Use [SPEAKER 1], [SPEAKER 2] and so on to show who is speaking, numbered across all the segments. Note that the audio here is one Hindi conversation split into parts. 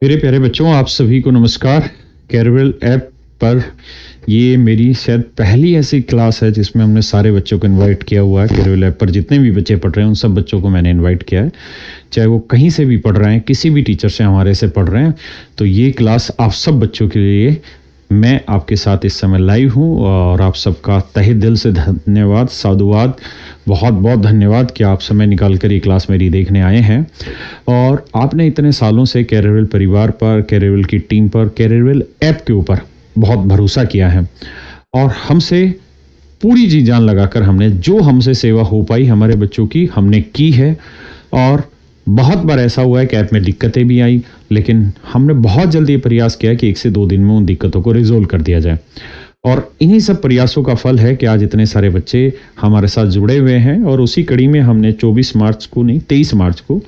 [SPEAKER 1] मेरे प्यारे बच्चों, आप सभी को नमस्कार। कैरवेल ऐप पर ये मेरी शायद पहली ऐसी क्लास है जिसमें हमने सारे बच्चों को इनवाइट किया हुआ है। कैरवेल ऐप पर जितने भी बच्चे पढ़ रहे हैं उन सब बच्चों को मैंने इनवाइट किया है, चाहे वो कहीं से भी पढ़ रहे हैं, किसी भी टीचर से हमारे से पढ़ रहे हैं। तो ये क्लास आप सब बच्चों के लिए मैं आपके साथ इस समय लाइव हूँ और आप सबका तहे दिल से धन्यवाद, साधुवाद, बहुत बहुत धन्यवाद कि आप समय निकाल कर ये क्लास मेरी देखने आए हैं। और आपने इतने सालों से कैरियरवेल परिवार पर, कैरियरवेल की टीम पर, कैरियरवेल ऐप के ऊपर बहुत भरोसा किया है और हमसे पूरी जी जान लगाकर हमने जो हमसे सेवा हो पाई हमारे बच्चों की हमने की है। और बहुत बार ऐसा हुआ है कि ऐप में दिक्कतें भी आई, लेकिन हमने बहुत जल्दी प्रयास किया कि 1 से 2 दिन में उन दिक्कतों को रिजोल्व कर दिया जाए। और इन्हीं सब प्रयासों का फल है कि आज इतने सारे बच्चे हमारे साथ जुड़े हुए हैं। और उसी कड़ी में हमने 24 मार्च को नहीं 23 मार्च को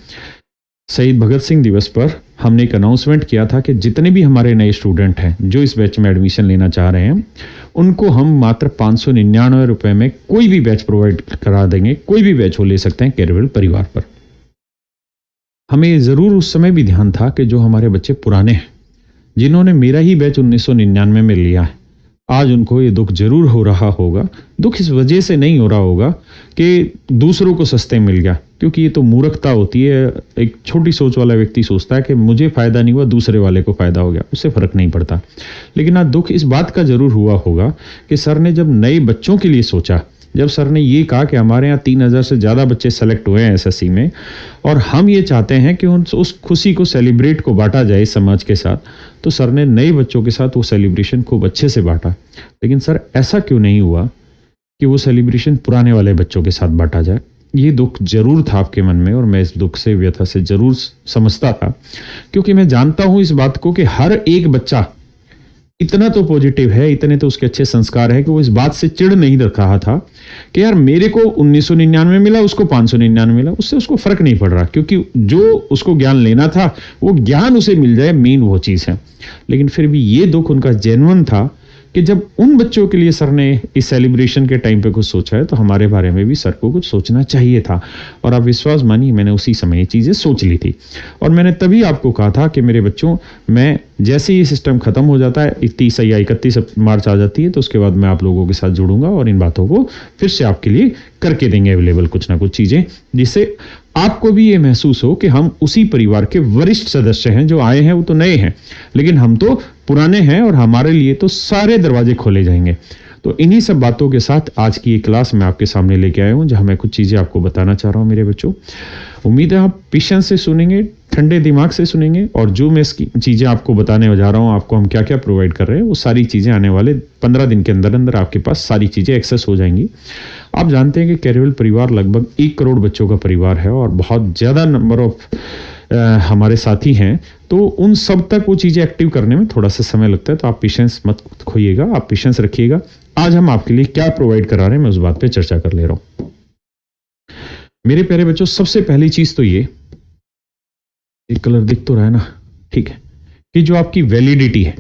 [SPEAKER 1] शहीद भगत सिंह दिवस पर हमने एक अनाउंसमेंट किया था कि जितने भी हमारे नए स्टूडेंट हैं जो इस बैच में एडमिशन लेना चाह रहे हैं उनको हम मात्र 599 रुपए में कोई भी बैच प्रोवाइड करा देंगे। कोई भी बैच वो ले सकते हैं कैरियरवेल परिवार पर। हमें ज़रूर उस समय भी ध्यान था कि जो हमारे बच्चे पुराने हैं, जिन्होंने मेरा ही बैच 1999 में लिया है, आज उनको ये दुख जरूर हो रहा होगा। दुख इस वजह से नहीं हो रहा होगा कि दूसरों को सस्ते मिल गया, क्योंकि ये तो मूर्खता होती है। एक छोटी सोच वाला व्यक्ति सोचता है कि मुझे फायदा नहीं हुआ, दूसरे वाले को फायदा हो गया, उससे फर्क नहीं पड़ता। लेकिन आज दुख इस बात का जरूर हुआ होगा कि सर ने जब नए बच्चों के लिए सोचा, जब सर ने ये कहा कि हमारे यहाँ 3000 से ज़्यादा बच्चे सेलेक्ट हुए हैं एसएससी में और हम ये चाहते हैं कि उस खुशी को, सेलिब्रेट को बांटा जाए समाज के साथ, तो सर ने नए बच्चों के साथ वो सेलिब्रेशन खूब अच्छे से बांटा। लेकिन सर ऐसा क्यों नहीं हुआ कि वो सेलिब्रेशन पुराने वाले बच्चों के साथ बांटा जाए? ये दुख जरूर था आपके मन में और मैं इस दुख से, व्यथा से जरूर समझता था, क्योंकि मैं जानता हूं इस बात को कि हर एक बच्चा इतना तो पॉजिटिव है, इतने तो उसके अच्छे संस्कार है कि वो इस बात से चिढ़ नहीं रखा था कि यार मेरे को 1999 मिला, उसको 599 मिला, उससे उसको फर्क नहीं पड़ रहा, क्योंकि जो उसको ज्ञान लेना था वो ज्ञान उसे मिल जाए, मेन वो चीज है। लेकिन फिर भी ये दुख उनका जेन्युइन था कि जब उन बच्चों के लिए सर ने इस सेलिब्रेशन के टाइम पे कुछ सोचा है तो हमारे बारे में भी सर को कुछ सोचना चाहिए था। और आप विश्वास मानिए, मैंने उसी समय ये चीजें सोच ली थी और मैंने तभी आपको कहा था कि मेरे बच्चों, मैं जैसे ये सिस्टम खत्म हो जाता है, 30 या 31 मार्च आ जाती है, तो उसके बाद मैं आप लोगों के साथ जुड़ूंगा और इन बातों को फिर से आपके लिए करके देंगे अवेलेबल कुछ ना कुछ चीजें, जिससे आपको भी ये महसूस हो कि हम उसी परिवार के वरिष्ठ सदस्य हैं। जो आए हैं वो तो नए हैं, लेकिन हम तो पुराने हैं और हमारे लिए तो सारे दरवाजे खोले जाएंगे। तो इन्हीं सब बातों के साथ आज की ये क्लास मैं आपके सामने लेके आया हूं, जहां मैं कुछ चीजें आपको बताना चाह रहा हूं मेरे बच्चों। उम्मीद है आप पेशेंस से सुनेंगे, ठंडे दिमाग से सुनेंगे, और जो मैं इसकी चीजें आपको बताने जा रहा हूं, आपको हम क्या क्या प्रोवाइड कर रहे हैं, वो सारी चीजें आने वाले 15 दिन के अंदर अंदर आपके पास सारी चीजें एक्सेस हो जाएंगी। आप जानते हैं कि कैरियरवेल परिवार लगभग 1 करोड़ बच्चों का परिवार है और बहुत ज्यादा नंबर ऑफ हमारे साथी हैं, तो उन सब तक वो चीजें एक्टिव करने में थोड़ा सा समय लगता है। तो आप पेशेंस मत खोइएगा, आप पेशेंस रखिएगा। आज हम आपके लिए क्या प्रोवाइड करा रहे हैं मैं उस बात पे चर्चा कर ले रहा हूं। मेरे प्यारे बच्चों, सबसे पहली चीज तो ये कलर दिख तो रहा है ना, ठीक है, कि जो आपकी वैलिडिटी है,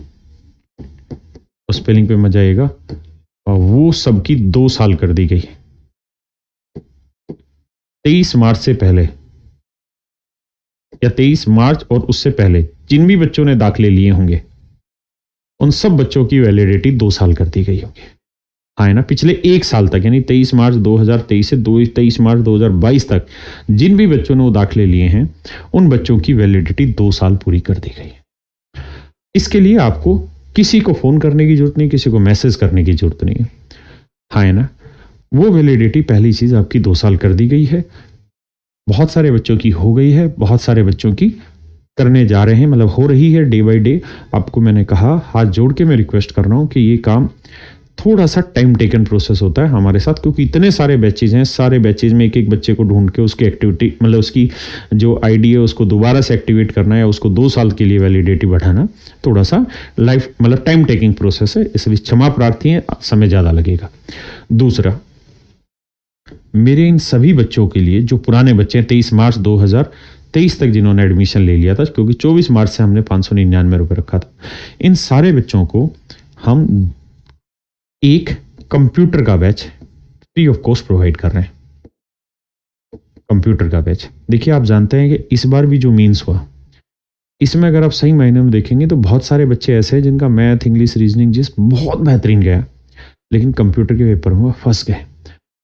[SPEAKER 1] स्पेलिंग पे मजा आएगा, और वो सबकी 2 साल कर दी गई। 23 मार्च से पहले या 23 मार्च और उससे पहले जिन भी बच्चों ने दाखिले लिए होंगे उन सब बच्चों की वैलिडिटी 2 साल कर दी गई होगी। हाँ है ना, पिछले 1 साल तक, यानी 23 मार्च 2023 से 23 मार्च 2022 तक जिन भी बच्चों ने वो दाखिले लिए हैं उन बच्चों की वैलिडिटी 2 साल पूरी कर दी गई है। इसके लिए आपको किसी को फोन करने की जरूरत नहीं, किसी को मैसेज करने की जरूरत नहीं है। हाँ है ना, वो वैलिडिटी पहली चीज आपकी 2 साल कर दी गई है। बहुत सारे बच्चों की हो गई है, बहुत सारे बच्चों की करने जा रहे हैं, मतलब हो रही है डे बाय डे। आपको मैंने कहा, हाथ जोड़ के मैं रिक्वेस्ट कर रहा हूं कि ये काम थोड़ा सा टाइम टेकन प्रोसेस होता है हमारे साथ, क्योंकि इतने सारे बैचेज हैं। सारे बैचेज में एक एक बच्चे को ढूंढ के उसकी एक्टिविटी, मतलब उसकी जो आईडी है उसको दोबारा से एक्टिवेट करना है, उसको 2 साल के लिए वैलिडिटी बढ़ाना थोड़ा सा लाइफ, मतलब टाइम टेकिंग प्रोसेस है, इसलिए क्षमा प्रार्थी है, समय ज्यादा लगेगा। दूसरा, मेरे इन सभी बच्चों के लिए जो पुराने बच्चे हैं 23 मार्च 2023 तक जिन्होंने एडमिशन ले लिया था, क्योंकि 24 मार्च से हमने 599 रुपए रखा था, इन सारे बच्चों को हम एक कंप्यूटर का batch free of cost provide कर रहे हैं। कंप्यूटर का बैच, देखिए आप जानते हैं कि इस बार भी जो मीन्स हुआ, इसमें अगर आप सही मायने में देखेंगे तो बहुत सारे बच्चे ऐसे हैं जिनका मैथ, इंग्लिश, रीजनिंग जिस बहुत बेहतरीन गया, लेकिन कंप्यूटर के पेपर में फंस गए।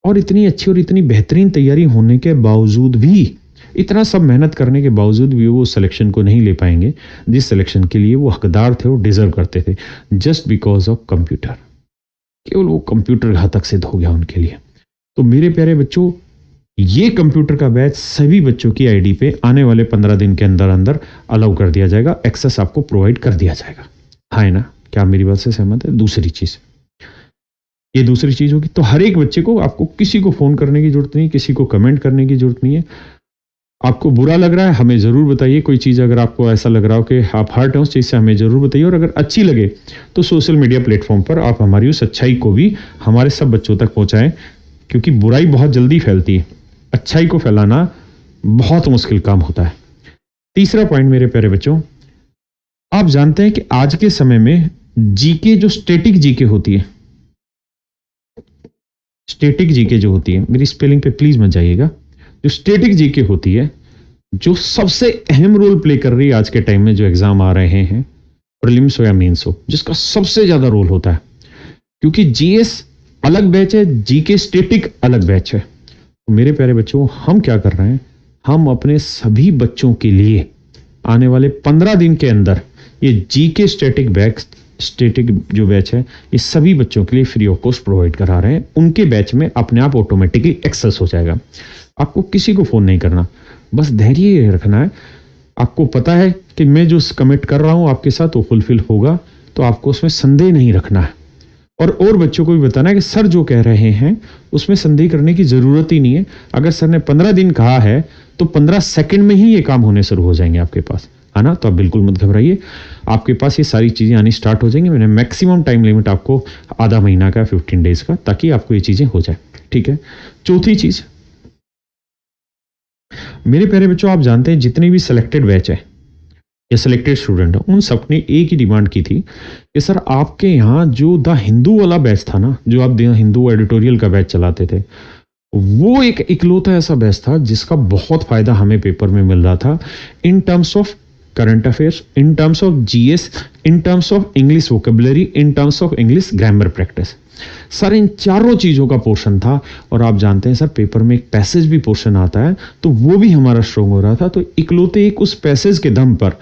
[SPEAKER 1] और इतनी अच्छी और इतनी बेहतरीन तैयारी होने के बावजूद भी, इतना सब मेहनत करने के बावजूद भी वो सिलेक्शन को नहीं ले पाएंगे जिस सिलेक्शन के लिए वो हकदार थे, वो डिजर्व करते थे, जस्ट बिकॉज ऑफ कंप्यूटर। केवल वो कंप्यूटर घातक सिद्ध हो गया उनके लिए। तो मेरे प्यारे बच्चों, ये कंप्यूटर का बैच सभी बच्चों की आईडी पे आने वाले 15 दिन के अंदर अंदर अलाउ कर दिया जाएगा, एक्सेस आपको प्रोवाइड कर दिया जाएगा। हाँ है ना, क्या आप मेरी बात से सहमत है? दूसरी चीज, ये दूसरी चीज होगी। तो हर एक बच्चे को, आपको किसी को फोन करने की जरूरत नहीं, किसी को कमेंट करने की जरूरत नहीं है। आपको बुरा लग रहा है, हमें जरूर बताइए। कोई चीज अगर आपको ऐसा लग रहा हो कि आप हर्ट हैं उस चीज से, हमें जरूर बताइए। और अगर अच्छी लगे तो सोशल मीडिया प्लेटफॉर्म पर आप हमारी उस अच्छाई को भी हमारे सब बच्चों तक पहुंचाएं, क्योंकि बुराई बहुत जल्दी फैलती है, अच्छाई को फैलाना बहुत मुश्किल काम होता है। तीसरा पॉइंट मेरे प्यारे बच्चों, आप जानते हैं कि आज के समय में जीके, जो स्टैटिक जीके होती है, स्टैटिक जीके जो होती है, मेरी स्पेलिंग पे प्लीज मत जाइएगा, जो स्टैटिक जीके होती है, जो सबसे अहम रोल प्ले कर रही है आज के टाइम में, जो एग्जाम आ रहे हैं, प्रीलिम्स हो या मेंस हो, जिसका सबसे ज्यादा रोल होता है। क्योंकि जीएस अलग बैच है, जीके स्टैटिक अलग बैच है। तो मेरे प्यारे बच्चों, हम क्या कर रहे हैं, हम अपने सभी बच्चों के लिए आने वाले 15 दिन के अंदर ये जीके स्टैटिक जो बैच है, ये सभी बच्चों के लिए फ्री ऑफ कॉस्ट प्रोवाइड करा रहे हैं। उनके बैच में अपने आप ऑटोमेटिकली एक्सेस हो जाएगा। आपको किसी को फोन नहीं करना, बस धैर्य रखना है। आपको पता है कि मैं जो कमिट कर रहा हूं आपके साथ वो फुलफिल होगा, तो आपको उसमें संदेह नहीं रखना है। और बच्चों को भी बताना है कि सर जो कह रहे हैं उसमें संदेह करने की जरूरत ही नहीं है। अगर सर ने 15 दिन कहा है तो 15 सेकंड में ही ये काम होने शुरू हो जाएंगे आपके पास, है ना। तो आप बिल्कुल मत घबराइए, आपके पास ये सारी चीजें आनी स्टार्ट हो जाएंगी। मैंने मैक्सिमम टाइम लिमिट आपको आधा महीना का, 15 डेज का, ताकि आपको ये चीजें हो जाए, ठीक है। चौथी चीज, मेरे प्यारे बच्चों, आप जानते हैं जितने भी सिलेक्टेड बैच है या सिलेक्टेड स्टूडेंट है, उन सबने एक ही डिमांड की थी कि सर आपके यहाँ जो द हिंदू वाला बैच था ना, जो आप हिंदू एडिटोरियल का बैच चलाते थे, वो एक इकलौता ऐसा बैच था जिसका बहुत फायदा हमें पेपर में मिल रहा था, in terms of current affairs, in terms of GS, in terms of English vocabulary, in terms of English grammar practice. Sir इन चारों चीजों का पोर्शन था। और आप जानते हैं सर, पेपर में एक पैसेज भी पोर्शन आता है, तो वो भी हमारा स्ट्रॉन्ग हो रहा था। तो इकलौते एक उस पैसेज के दम पर,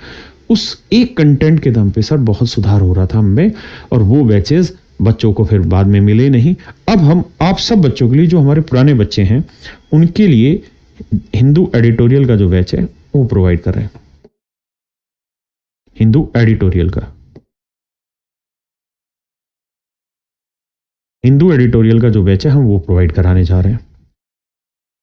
[SPEAKER 1] उस एक कंटेंट के दम पे सर बहुत सुधार हो रहा था हमें। और वो बैचेस बच्चों को फिर बाद में मिले नहीं। अब हम आप सब बच्चों के लिए, जो हमारे पुराने बच्चे हैं, उनके लिए हिंदू एडिटोरियल का जो बैच है वो प्रोवाइड कर रहे हैं। हिंदू एडिटोरियल का जो बैच है हम वो प्रोवाइड कराने जा रहे हैं।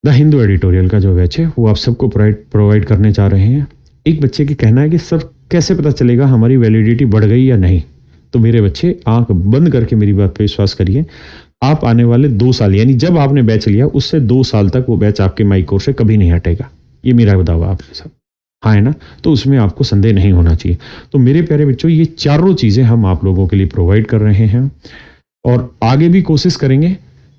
[SPEAKER 1] द हिंदू एडिटोरियल का जो बैच है वो आप सबको प्रोवाइड करने जा रहे हैं। एक बच्चे की कहना है कि सर कैसे पता चलेगा हमारी वैलिडिटी बढ़ गई या नहीं। तो मेरे बच्चे, आंख बंद करके मेरी बात पे विश्वास करिए, आप आने वाले 2 साल, यानी जब आपने बैच लिया उससे 2 साल तक वो बैच आपके माई कोर्स से कभी नहीं हटेगा। ये मेरा दावा आपके साथ, हाँ है ना। तो उसमें आपको संदेह नहीं होना चाहिए। तो मेरे प्यारे बच्चों, ये चारों चीजें हम आप लोगों के लिए प्रोवाइड कर रहे हैं, और आगे भी कोशिश करेंगे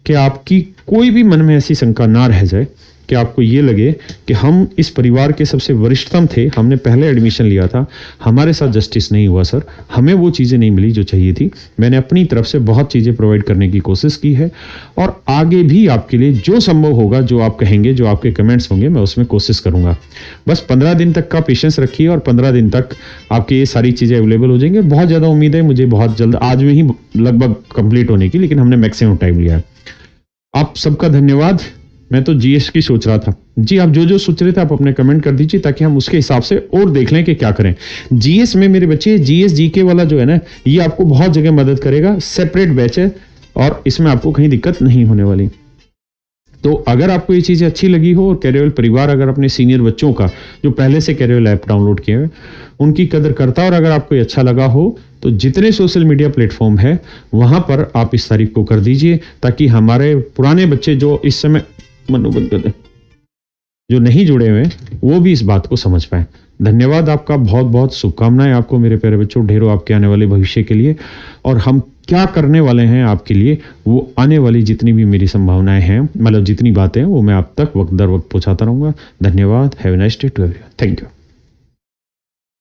[SPEAKER 1] कि आपकी कोई भी मन में ऐसी शंका ना रह जाए कि आपको ये लगे कि हम इस परिवार के सबसे वरिष्ठतम थे, हमने पहले एडमिशन लिया था, हमारे साथ जस्टिस नहीं हुआ सर, हमें वो चीज़ें नहीं मिली जो चाहिए थी। मैंने अपनी तरफ से बहुत चीज़ें प्रोवाइड करने की कोशिश की है, और आगे भी आपके लिए जो संभव होगा, जो आप कहेंगे, जो आपके कमेंट्स होंगे, मैं उसमें कोशिश करूंगा। बस 15 दिन तक का पेशेंस रखिए, और 15 दिन तक आपकी ये सारी चीज़ें अवेलेबल हो जाएंगे। बहुत ज़्यादा उम्मीद है मुझे, बहुत जल्द, आज में ही लगभग कंप्लीट होने की, लेकिन हमने मैक्सिमम टाइम लिया है। आप सबका धन्यवाद। मैं तो जीएस की सोच रहा था जी, आप जो सोच रहे थे आप अपने कमेंट कर दीजिए, ताकि हम उसके हिसाब से और देख लें कि क्या करें। जीएस में मेरे बच्चे, जीएस जीके वाला जो है ना, ये आपको बहुत जगह मदद करेगा, सेपरेट बैच है, और इसमें आपको कहीं दिक्कत नहीं होने वाली। तो अगर आपको ये चीज़ें अच्छी लगी हो, और कैरियर परिवार अगर अपने सीनियर बच्चों का, जो पहले से कैरियर ऐप डाउनलोड किए हैं, उनकी कदर करता, और अगर आपको ये अच्छा लगा हो, तो जितने सोशल मीडिया प्लेटफॉर्म है वहां पर आप इस तारीख को कर दीजिए, ताकि हमारे पुराने बच्चे जो इस समय मनोबंद कर दें, जो नहीं जुड़े हुए, वो भी इस बात को समझ पाए। धन्यवाद आपका, बहुत बहुत शुभकामनाएं आपको मेरे प्यारे बच्चों, ढेरों आपके आने वाले भविष्य के लिए। और हम क्या करने वाले हैं आपके लिए, वो आने वाली जितनी भी मेरी संभावनाएं हैं, मतलब जितनी बातें हैं, वो मैं आप तक वक्त दर वक्त पहुंचाता रहूंगा। धन्यवाद। Have a nice day to everyone. Thank you.